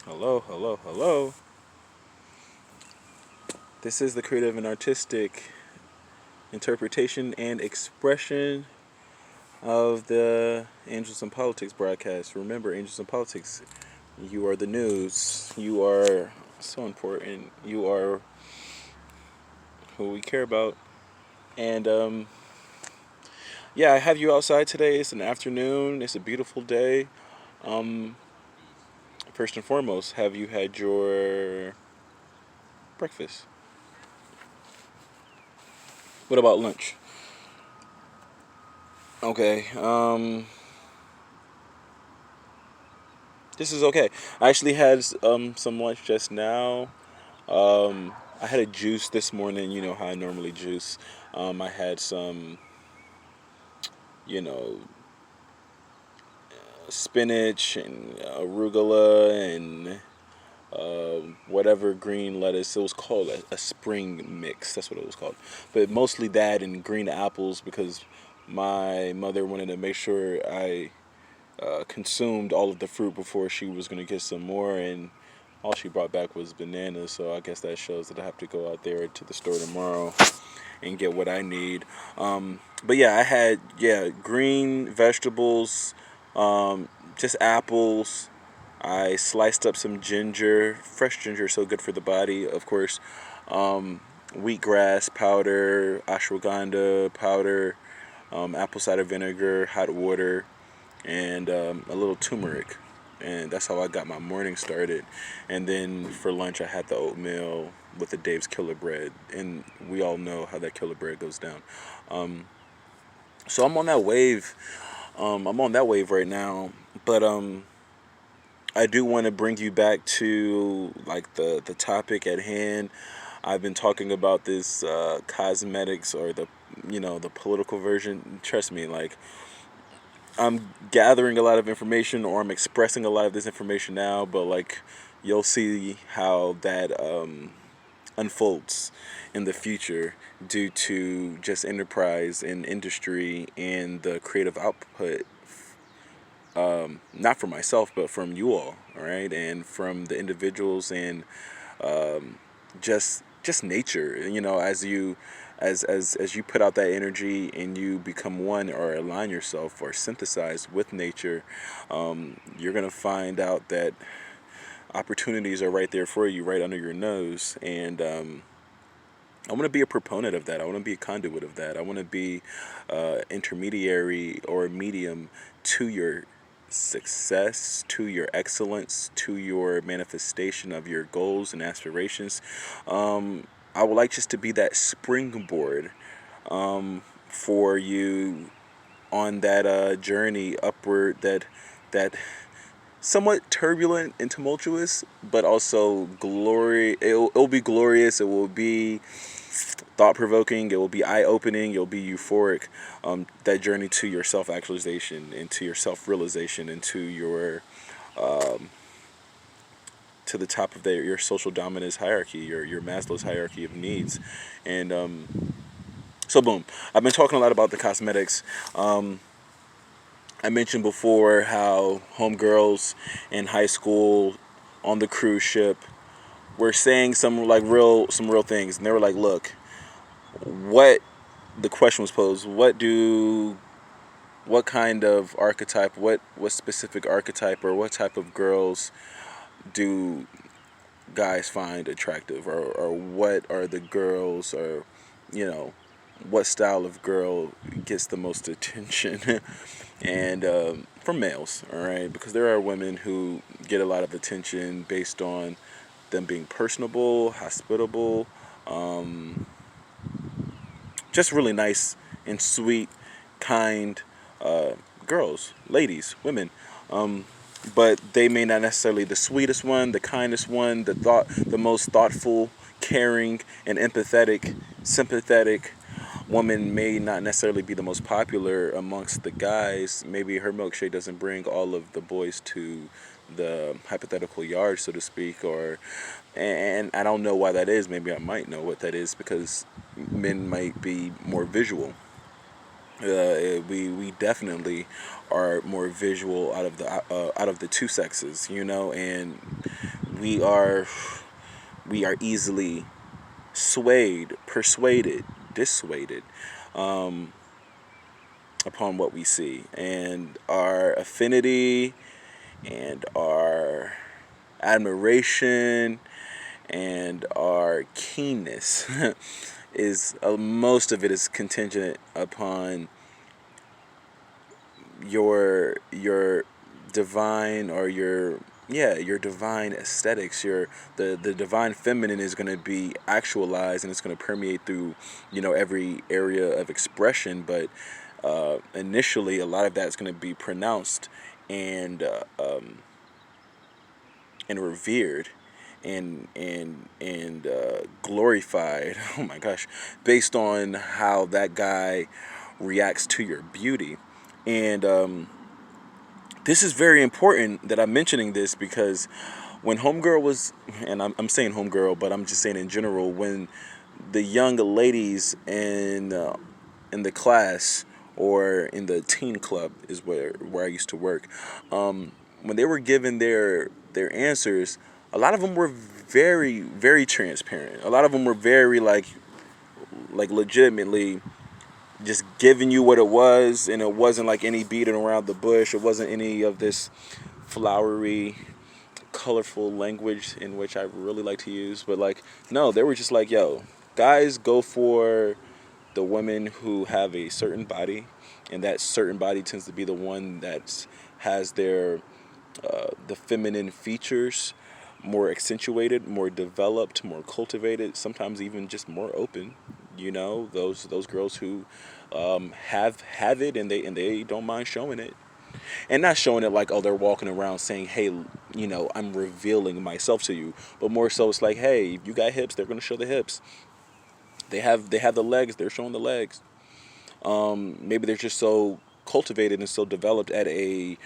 Hello, hello, hello. This is the creative and artistic interpretation and expression of the Angels and Politics broadcast. Remember, Angels and Politics, you are the news. You are so important. You are who we care about. And yeah, I have you outside today. It's an afternoon. It's a beautiful day. Um, First and foremost, have you had your breakfast? What about lunch? Okay. This is okay. I actually had some lunch just now. I had a juice this morning. You know how I normally juice. I had some, you know, spinach and arugula and whatever green lettuce. It was called a spring mix. That's what it was called. But mostly that and green apples because my mother wanted to make sure I consumed all of the fruit before she was going to get some more, and all she brought back was bananas. So I guess that shows that I have to go out there to the store tomorrow and get what I need. But yeah, I had green vegetables, just apples. I sliced up some ginger, fresh ginger, so good for the body, of course. Wheatgrass powder, ashwagandha powder, apple cider vinegar, hot water, and a little turmeric. And that's how I got my morning started. And then for lunch, I had the oatmeal with the Dave's Killer Bread. And we all know how that Killer Bread goes down. Um, so I'm on that wave. I'm on that wave right now. But I do want to bring you back to like the topic at hand. I've been talking about this cosmetics or the political version. Trust me, like I'm gathering a lot of information or I'm expressing a lot of this information now, but like you'll see how that unfolds in the future due to just enterprise and industry and the creative output, not for myself, but from you all right, and from the individuals and just nature. As you as you put out that energy and you become one or align yourself or synthesize with nature, you're gonna find out that opportunities are right there for you, right under your nose. And I want to be a proponent of that. I want to be a conduit of that. I want to be intermediary or medium to your success, to your excellence, to your manifestation of your goals and aspirations. I would like just to be that springboard for you on that journey upward, that somewhat turbulent and tumultuous, but also glory. It'll be glorious. It will be thought provoking. It will be eye opening. It'll be euphoric. That journey to your self actualization, into your self realization, into your to the top of your social dominance hierarchy, your Maslow's hierarchy of needs, and so boom. I've been talking a lot about the cosmetics. I mentioned before how homegirls in high school on the cruise ship were saying some real things, and they were like, "Look, what?" The question was posed: what kind of archetype, what specific archetype, or what type of girls do guys find attractive, or what are the girls, or you know, what style of girl gets the most attention? And from males, all right, because there are women who get a lot of attention based on them being personable, hospitable, um, just really nice and sweet, kind uh, girls, ladies, women. Um, but they may not necessarily the sweetest one, the kindest one, the most thoughtful, caring, and empathetic, sympathetic woman may not necessarily be the most popular amongst the guys. Maybe her milkshake doesn't bring all of the boys to the hypothetical yard, so to speak, or and I don't know why that is. Maybe I might know what that is because men might be more visual. We definitely are more visual out of the two sexes, and we are we are easily swayed, persuaded, dissuaded upon what we see, and our affinity and our admiration and our keenness is most of it is contingent upon your divine or your divine aesthetics. The divine feminine is going to be actualized, and it's going to permeate through every area of expression, but initially a lot of that's going to be pronounced and and revered and glorified. Oh my gosh, based on how that guy reacts to your beauty. And this is very important that I'm mentioning this, because when homegirl was, and I'm saying homegirl, but I'm just saying in general, when the young ladies in the class or in the teen club is where I used to work, when they were given their answers, a lot of them were very, very transparent. A lot of them were very like legitimately just giving you what it was, and it wasn't like any beating around the bush. It wasn't any of this flowery, colorful language in which I really like to use. But like, no, they were just like, yo, guys go for the women who have a certain body, and that certain body tends to be the one that has the feminine features more accentuated, more developed, more cultivated, sometimes even just more open. Those girls who have it, and they don't mind showing it, and not showing it like, oh, they're walking around saying, hey, I'm revealing myself to you, but more so it's like, hey, if you got hips, they're gonna show the hips. They have the legs, they're showing the legs. Maybe they're just so cultivated and so developed at a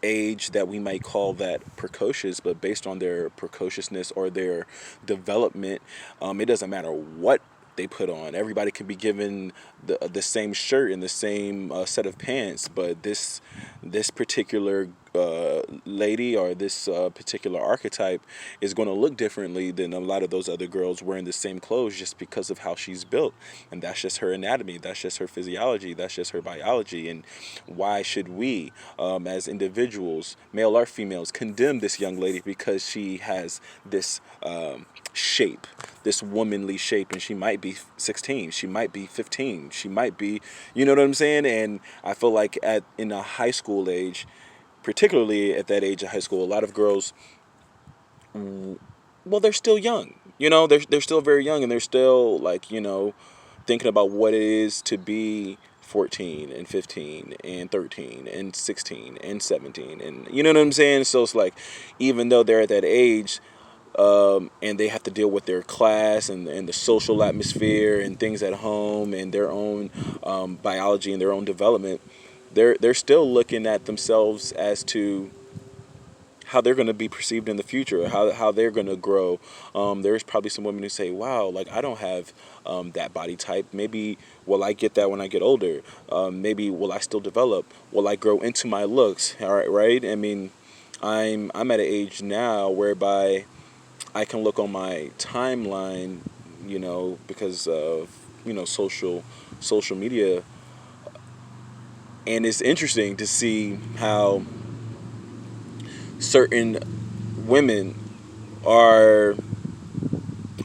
age that we might call that precocious, but based on their precociousness or their development, it doesn't matter what they put on. Everybody can be given the same shirt and the same set of pants, but this particular lady or this particular archetype is going to look differently than a lot of those other girls wearing the same clothes, just because of how she's built, and that's just her anatomy, that's just her physiology, that's just her biology. And why should we, as individuals, male or females, condemn this young lady because she has this shape, this womanly shape, and she might be 16, she might be 15, she might be, you know what I'm saying? And I feel like in a high school age, particularly at that age of high school, a lot of girls, well, they're still young. They're still very young, and they're still like, thinking about what it is to be 14 and 15 and 13 and 16 and 17, and you know what I'm saying? So it's like, even though they're at that age, and they have to deal with their class and the social atmosphere and things at home and their own biology and their own development, they're still looking at themselves as to how they're going to be perceived in the future, how they're going to grow. There's probably some women who say, wow, like, I don't have that body type. Maybe will I get that when I get older? Maybe will I still develop? Will I grow into my looks? All right, right? I mean, I'm at an age now whereby I can look on my timeline, because of social media, and it's interesting to see how certain women are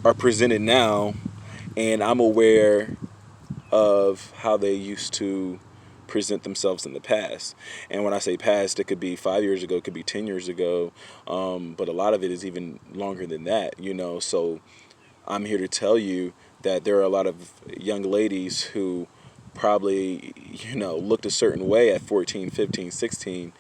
are presented now, and I'm aware of how they used to present themselves in the past. And when I say past, it could be 5 years ago, it could be 10 years ago, but a lot of it is even longer than that. So I'm here to tell you that there are a lot of young ladies who probably, looked a certain way at 14, 15, 16,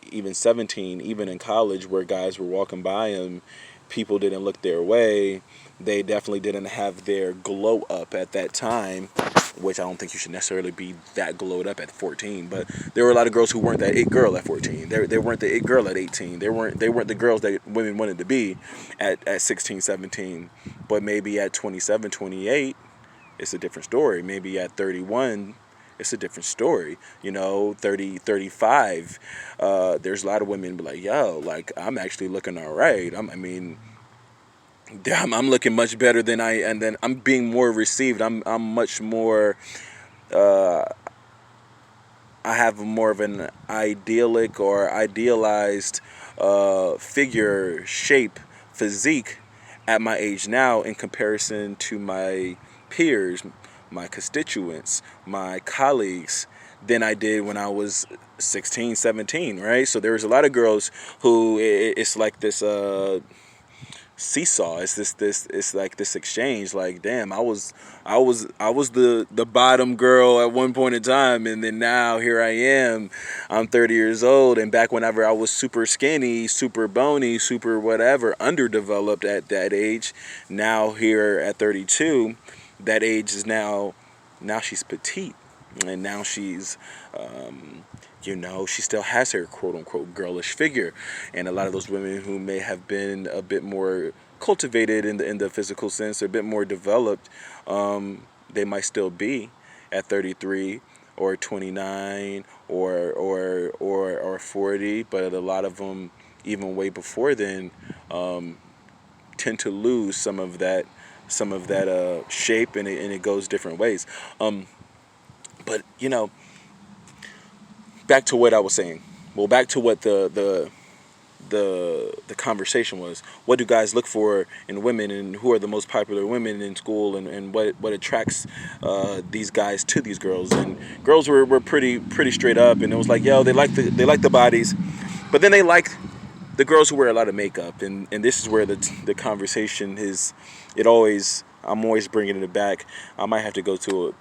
even 17, even in college, where guys were walking by them, people didn't look their way. They definitely didn't have their glow up at that time, which I don't think you should necessarily be that glowed up at 14. But there were a lot of girls who weren't that it girl at 14. They weren't the it girl at 18. They weren't the girls that women wanted to be at 16, 17. But maybe at 27, 28, it's a different story. Maybe at 31, it's a different story. 30, 35. There's a lot of women be like, yo, like, I'm actually looking all right. I mean, damn, I'm looking much better than and then I'm being more received. I'm much more, uh, I have more of an idyllic or idealized figure, shape, physique at my age now in comparison to my peers, my constituents, my colleagues than I did when I was 16, 17, right? So there was a lot of girls who it's like this seesaw. It's like this exchange. Like, damn, I was the bottom girl at one point in time, and then now here I am. I'm 30 years old, and back whenever I was super skinny, super bony, super whatever, underdeveloped at that age, now here at 32, that age is now she's petite, and now she's she still has her quote unquote girlish figure. And a lot of those women who may have been a bit more cultivated in the physical sense, a bit more developed, they might still be at 33 or 29 or 40, but a lot of them, even way before then, tend to lose some of that shape, and it goes different ways. But back to what I was saying. Well, back to what the conversation was. What do guys look for in women, and who are the most popular women in school, and what attracts these guys to these girls? And girls were pretty straight up, and it was like, yo, they like the bodies, but then they like the girls who wear a lot of makeup, and this is where the conversation is. I'm always bringing it back. I might have to go to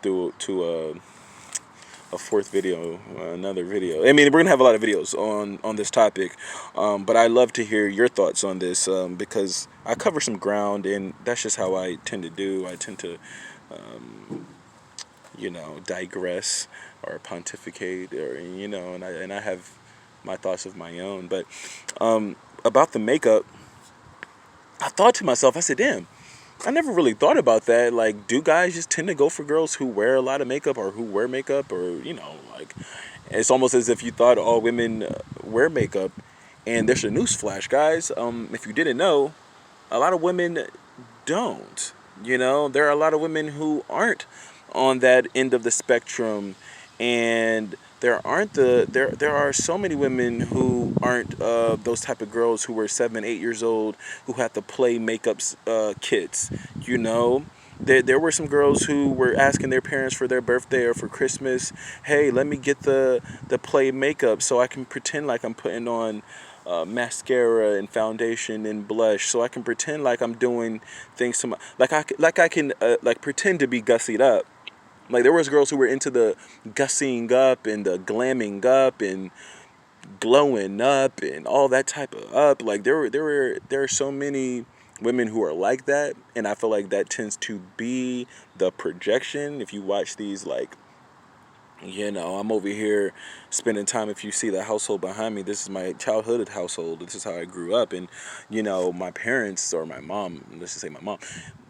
a fourth video, another video. I mean, we're gonna have a lot of videos on this topic, but I love to hear your thoughts on this, because I cover some ground, and that's just how I tend to do. I tend to, digress or pontificate, or and I have my thoughts of my own. But about the makeup, I thought to myself, I said, damn. I never really thought about that. Like, do guys just tend to go for girls who wear a lot of makeup, or who wear makeup, or like, it's almost as if you thought all women wear makeup. And there's a news flash, guys. If you didn't know, a lot of women don't. There are a lot of women who aren't on that end of the spectrum, and there are so many women who aren't those type of girls who were 7, 8 years old, who had to play makeup kits. There were some girls who were asking their parents for their birthday or for Christmas, hey, let me get the play makeup so I can pretend like I'm putting on mascara and foundation and blush, so I can pretend like I'm doing things to my, I can like pretend to be gussied up. Like, there was girls who were into the gussying up and the glamming up and glowing up and all that type of up. Like, there are so many women who are like that, and I feel like that tends to be the projection. If you watch these, like, I'm over here spending time. If you see the household behind me, this is my childhood household. This is how I grew up. And, my parents, or my mom, let's just say my mom,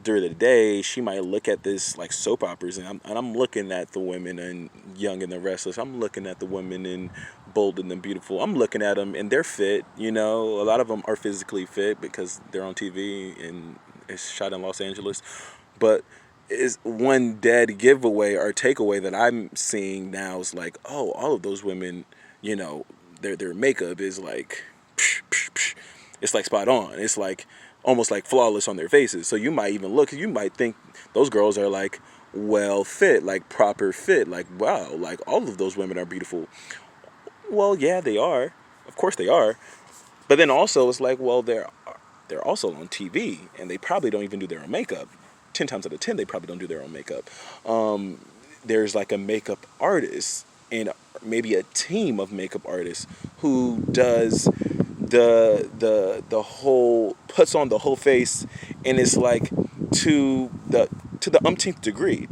during the day, she might look at this like soap operas, and I'm looking at the women in Young and the Restless. I'm looking at the women in Bold and the Beautiful. I'm looking at them, and they're fit. A lot of them are physically fit because they're on TV and it's shot in Los Angeles. But is one dead giveaway or takeaway that I'm seeing now is like, oh, all of those women, their makeup is like, psh, psh, psh. It's like spot on. It's like almost like flawless on their faces. So you might think those girls are like well fit, like proper fit, like, wow, like all of those women are beautiful. Well, yeah, they are. Of course they are. But then also it's like, well, they're also on TV, and they probably don't even do their own makeup. 10 times out of 10, they probably don't do their own makeup. There's like a makeup artist, and maybe a team of makeup artists who does the whole, puts on the whole face, and it's like to the umpteenth degree.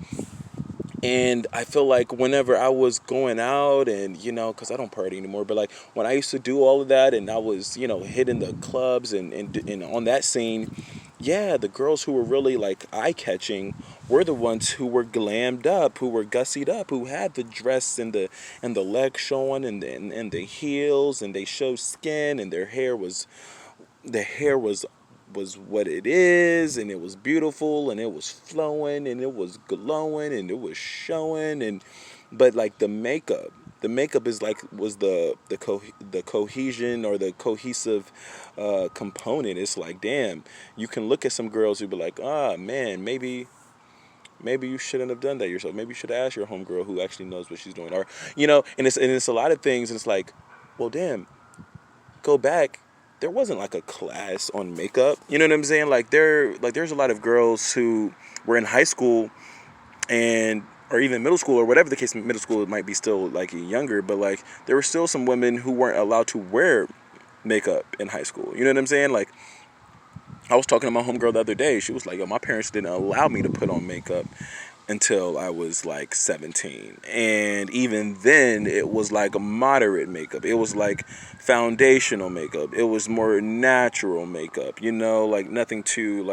And I feel like whenever I was going out and, because I don't party anymore, but like when I used to do all of that and I was, hitting the clubs and on that scene, yeah, the girls who were really like eye catching were the ones who were glammed up, who were gussied up, who had the dress and the legs showing and the heels, and they showed skin, and their hair was what it is, and it was beautiful, and it was flowing, and it was glowing, and it was showing. And but like the makeup is like was the cohesion or the cohesive component. It's like, damn, you can look at some girls who be like, ah, man, maybe you shouldn't have done that yourself. Maybe you should have asked your homegirl who actually knows what she's doing. Or, and it's a lot of things, and it's like, well, damn, go back, there wasn't like a class on makeup. You know what I'm saying? There's a lot of girls who were in high school and or even middle school or whatever the case. Middle school it might be still like younger, but like there were still some women who weren't allowed to wear makeup in high school. You know what I'm saying? Like, I was talking to my homegirl the other day. She was like, "Yo, my parents didn't allow me to put on makeup until I was like 17. And even then, it was like a moderate makeup. It was like foundational makeup. It was more natural makeup, like nothing too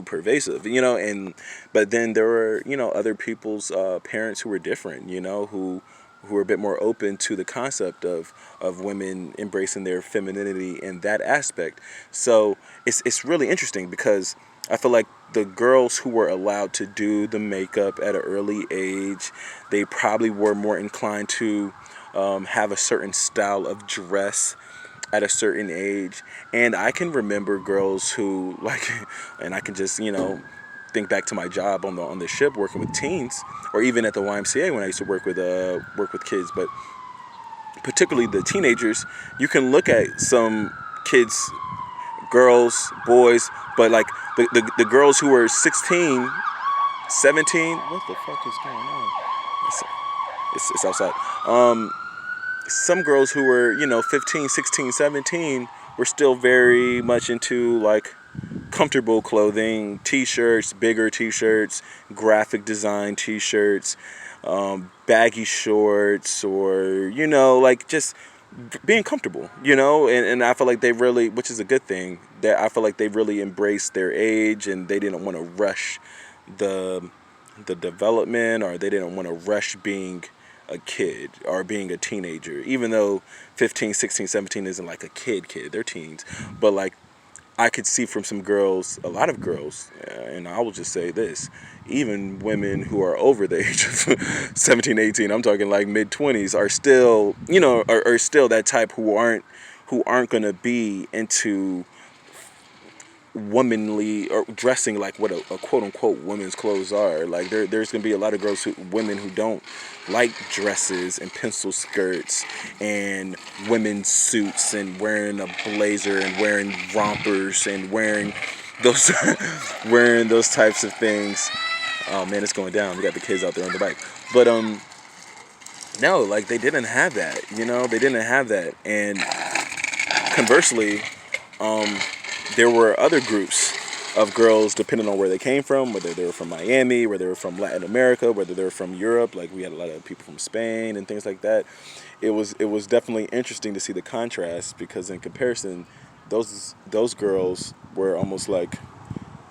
pervasive, and but then there were, other people's parents who were different, who were a bit more open to the concept of women embracing their femininity in that aspect. So it's really interesting because I feel like the girls who were allowed to do the makeup at an early age, they probably were more inclined to have a certain style of dress at a certain age. And I can remember girls who like, and I can just, think back to my job on the ship working with teens, or even at the YMCA when I used to work with kids, but particularly the teenagers. You can look at some kids, girls, boys, but like the girls who were 16, 17. What the fuck is going on? It's outside. Some girls who were, 15, 16, 17 were still very much into like comfortable clothing, t-shirts, bigger t-shirts, graphic design t-shirts, baggy shorts, or, like just being comfortable, and I feel like they really, which is a good thing, that I feel like they really embraced their age, and they didn't want to rush the development, or they didn't want to rush being a kid or being a teenager, even though 15, 16, 17 isn't like a kid, they're teens. But like, I could see from some girls, a lot of girls, and I will just say this, even women who are over the age of 17, 18, I'm talking like mid-20s, are still, are still that type who aren't going to be into womanly or dressing like what a quote unquote women's clothes are. Like there's gonna be a lot of women who don't like dresses and pencil skirts and women's suits and wearing a blazer and wearing rompers and wearing those wearing those types of things. Oh man, it's going down. We got the kids out there on the bike, but no, like they didn't have that. They didn't have that, and conversely, there were other groups of girls, depending on where they came from, whether they were from Miami, whether they were from Latin America, whether they were from Europe. Like we had a lot of people from Spain and things like that. It was definitely interesting to see the contrast, because in comparison, those girls were almost like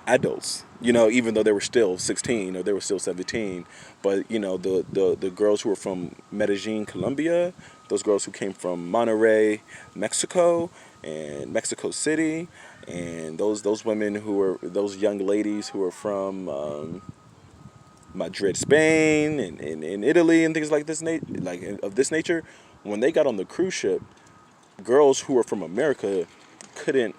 adults, even though they were still 16 or they were still 17. But the girls who were from Medellin, Colombia, those girls who came from Monterrey, Mexico, and Mexico City, and those women who were, those young ladies who were from Madrid, Spain, and Italy, and things like this, of this nature, when they got on the cruise ship, girls who were from America couldn't.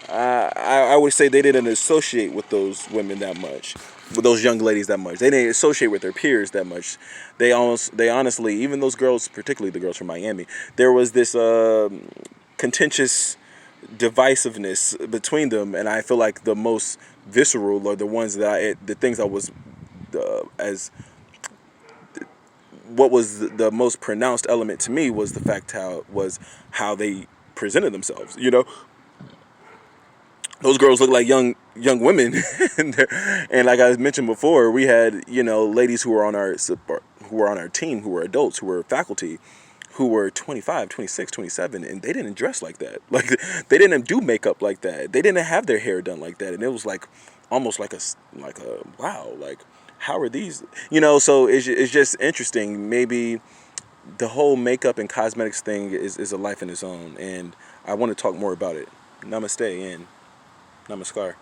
I would say they didn't associate with those women that much, with those young ladies that much. They didn't associate with their peers that much. They honestly, even those girls, particularly the girls from Miami, there was this contentious divisiveness between them, and I feel like the most visceral, or the ones the things I was as what was the most pronounced element to me was the fact how they presented themselves. Those girls look like young young women, and like I mentioned before, we had, you know, ladies who were on our team, who were adults, who were faculty, who were 25, 26, 27, and they didn't dress like that. Like, they didn't do makeup like that. They didn't have their hair done like that. And it was like almost like a wow, like, how are these, you know? So it's just interesting. Maybe the whole makeup and cosmetics thing is a life in its own, and I want to talk more about it. Namaste and namaskar.